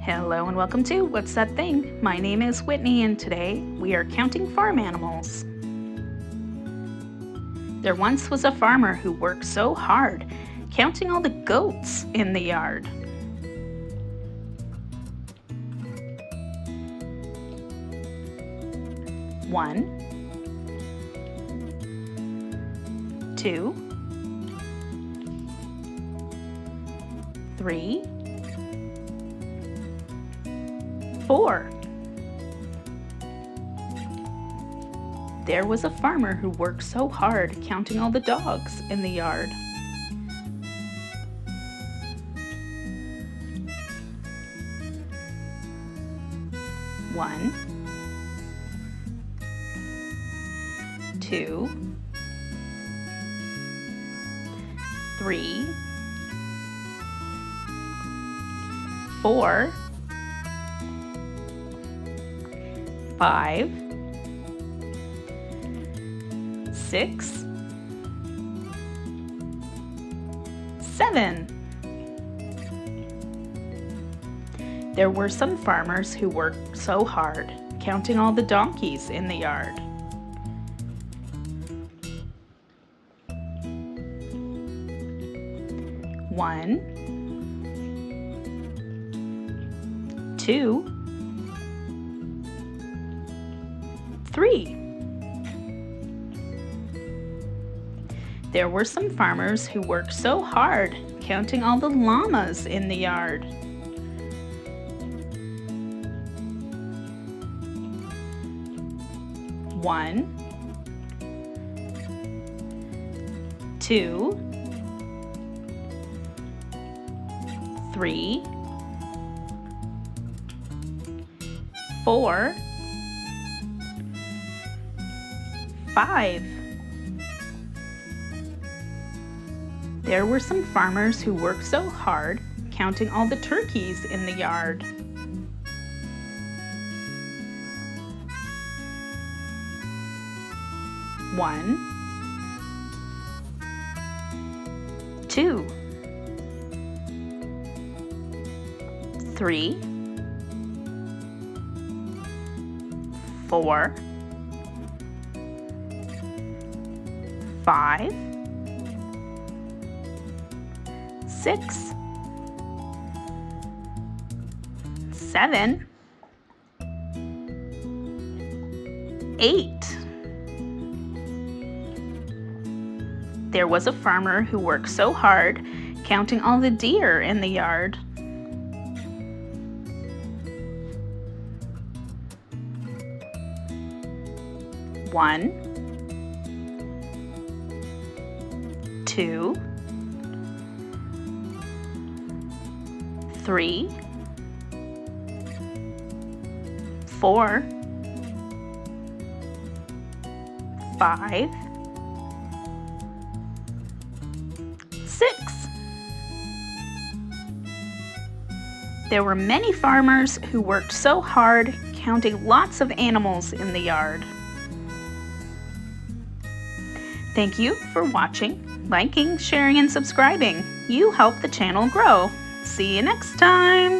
Hello and welcome to What's That Thing? My name is Whitney and today we are counting farm animals. There once was a farmer who worked so hard counting all the goats in the yard. One, two, three, 4. There was a farmer who worked so hard counting all the dogs in the yard. One, two, three, 4, 5, 6, 7. There were some farmers who worked so hard, counting all the donkeys in the yard. One, two, 3. There were some farmers who worked so hard counting all the llamas in the yard. One, two, 3, 4, 5. There were some farmers who worked so hard counting all the turkeys in the yard. One, two, 3, 4, 5, 6, 7, 8. There was a farmer who worked so hard counting all the deer in the yard. One, two, 3, 4, 5, 6. There were many farmers who worked so hard counting lots of animals in the yard. Thank you for watching, liking, sharing, and subscribing. You help the channel grow. See you next time!